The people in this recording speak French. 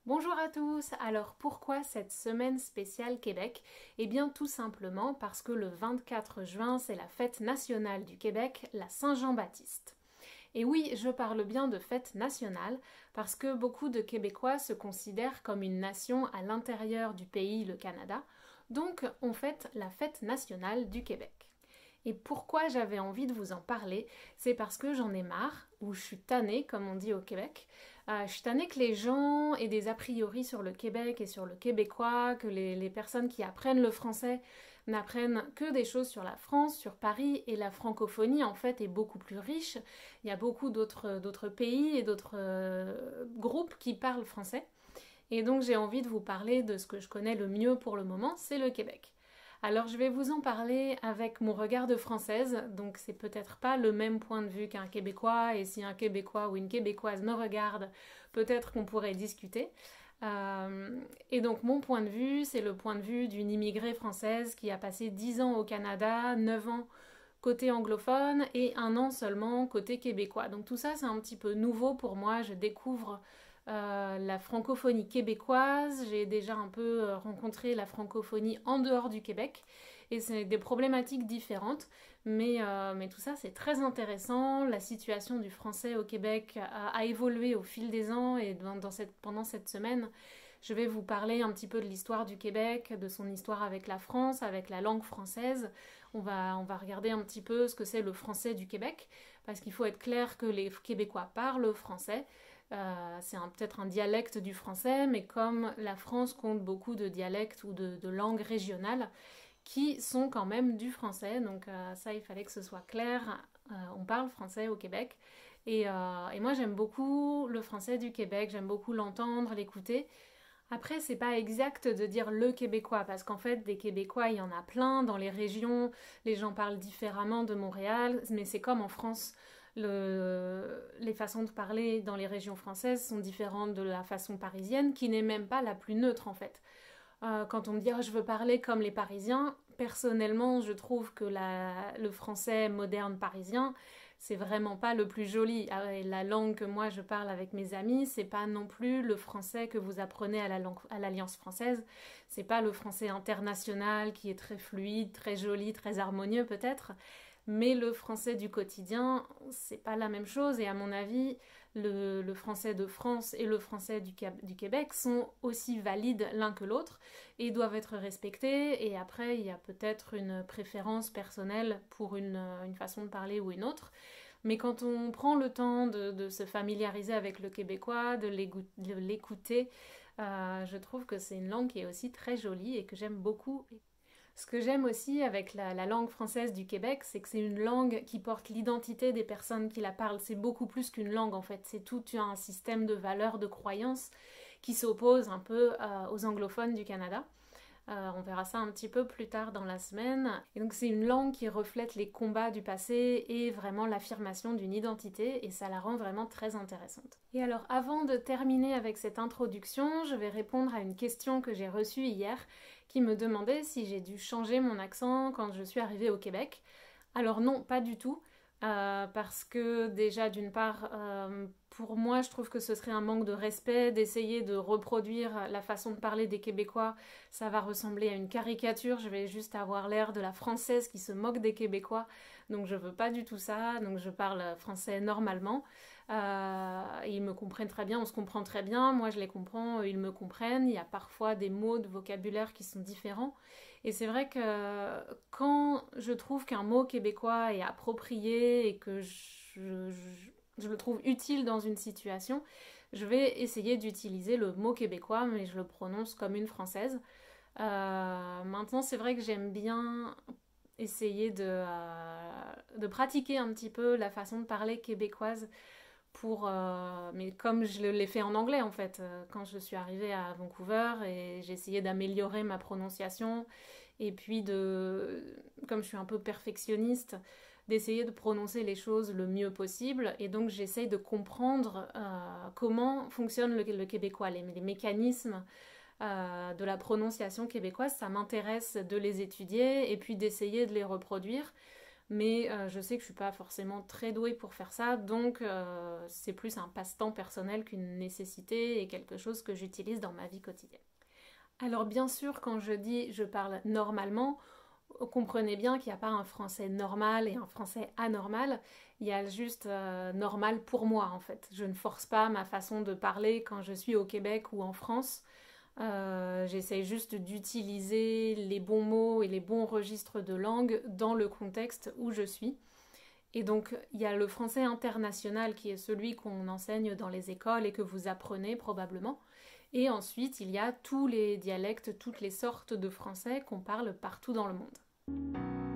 Bonjour à tous, alors pourquoi cette semaine spéciale Québec? Eh bien tout simplement parce que le 24 juin c'est la fête nationale du Québec, la Saint-Jean-Baptiste. Et oui, je parle bien de fête nationale parce que beaucoup de Québécois se considèrent comme une nation à l'intérieur du pays, le Canada, donc on fête la fête nationale du Québec. Et pourquoi j'avais envie de vous en parler, c'est parce que j'en ai marre, ou je suis tannée, comme on dit au Québec. Je suis tannée que les gens aient des a priori sur le Québec et sur le québécois, que les personnes qui apprennent le français n'apprennent que des choses sur la France, sur Paris, et la francophonie en fait est beaucoup plus riche. Il y a beaucoup d'autres pays et d'autres groupes qui parlent français. Et donc j'ai envie de vous parler de ce que je connais le mieux pour le moment, c'est le Québec. Alors je vais vous en parler avec mon regard de française, donc c'est peut-être pas le même point de vue qu'un Québécois, et si un Québécois ou une Québécoise me regarde, peut-être qu'on pourrait discuter. Et donc mon point de vue, c'est le point de vue d'une immigrée française qui a passé 10 ans au Canada, 9 ans côté anglophone et un an seulement côté québécois. Donc tout ça c'est un petit peu nouveau pour moi, je découvre la francophonie québécoise, j'ai déjà un peu rencontré la francophonie en dehors du Québec et c'est des problématiques différentes, mais tout ça c'est très intéressant. La situation du français au Québec a évolué au fil des ans et pendant cette semaine, je vais vous parler un petit peu de l'histoire du Québec, de son histoire avec la France, avec la langue française. On va regarder un petit peu ce que c'est le français du Québec, parce qu'il faut être clair que les Québécois parlent français. C'est peut-être un dialecte du français, mais comme la France compte beaucoup de dialectes ou de langues régionales qui sont quand même du français, donc ça il fallait que ce soit clair. On parle français au Québec et moi j'aime beaucoup le français du Québec, j'aime beaucoup l'entendre, l'écouter. Après, c'est pas exact de dire le québécois, parce qu'en fait, des québécois, il y en a plein dans les régions, les gens parlent différemment de Montréal, mais c'est comme en France. Les façons de parler dans les régions françaises sont différentes de la façon parisienne, qui n'est même pas la plus neutre en fait. Quand on me dit oh, je veux parler comme les Parisiens, personnellement, je trouve que le français moderne parisien, c'est vraiment pas le plus joli. Et la langue que moi je parle avec mes amis, c'est pas non plus le français que vous apprenez à l'Alliance française. C'est pas le français international qui est très fluide, très joli, très harmonieux peut-être. Mais le français du quotidien, c'est pas la même chose. Et à mon avis, le français de France et le français du Québec sont aussi valides l'un que l'autre et doivent être respectés. Et après, il y a peut-être une préférence personnelle pour une façon de parler ou une autre. Mais quand on prend le temps de se familiariser avec le québécois, de l'écouter, je trouve que c'est une langue qui est aussi très jolie et que j'aime beaucoup. Ce que j'aime aussi avec la langue française du Québec, c'est que c'est une langue qui porte l'identité des personnes qui la parlent. C'est beaucoup plus qu'une langue en fait, c'est tout un système de valeurs, de croyances qui s'oppose un peu aux anglophones du Canada. On verra ça un petit peu plus tard dans la semaine. Et donc c'est une langue qui reflète les combats du passé et vraiment l'affirmation d'une identité et ça la rend vraiment très intéressante. Et alors avant de terminer avec cette introduction, je vais répondre à une question que j'ai reçue hier qui me demandait si j'ai dû changer mon accent quand je suis arrivée au Québec. Alors non, pas du tout. Parce que déjà d'une part, pour moi je trouve que ce serait un manque de respect d'essayer de reproduire la façon de parler des Québécois. Ça va ressembler à une caricature, je vais juste avoir l'air de la française qui se moque des Québécois, donc je veux pas du tout ça, donc je parle français normalement. Ils me comprennent très bien, on se comprend très bien, moi je les comprends, ils me comprennent, il y a parfois des mots de vocabulaire qui sont différents. Et c'est vrai que quand je trouve qu'un mot québécois est approprié et que je le trouve utile dans une situation, je vais essayer d'utiliser le mot québécois, mais je le prononce comme une française. Maintenant, c'est vrai que j'aime bien essayer de pratiquer un petit peu la façon de parler québécoise mais comme je l'ai fait en anglais en fait, quand je suis arrivée à Vancouver et j'ai essayé d'améliorer ma prononciation et puis comme je suis un peu perfectionniste, d'essayer de prononcer les choses le mieux possible et donc j'essaye de comprendre comment fonctionne le québécois, les mécanismes de la prononciation québécoise, ça m'intéresse de les étudier et puis d'essayer de les reproduire mais je sais que je suis pas forcément très douée pour faire ça, donc c'est plus un passe-temps personnel qu'une nécessité et quelque chose que j'utilise dans ma vie quotidienne. Alors bien sûr, quand je dis je parle normalement, comprenez bien qu'il n'y a pas un français normal et un français anormal, il y a juste normal pour moi en fait. Je ne force pas ma façon de parler quand je suis au Québec ou en France. J'essaye juste d'utiliser les bons mots et les bons registres de langue dans le contexte où je suis. Et donc, il y a le français international qui est celui qu'on enseigne dans les écoles et que vous apprenez probablement. Et ensuite, il y a tous les dialectes, toutes les sortes de français qu'on parle partout dans le monde.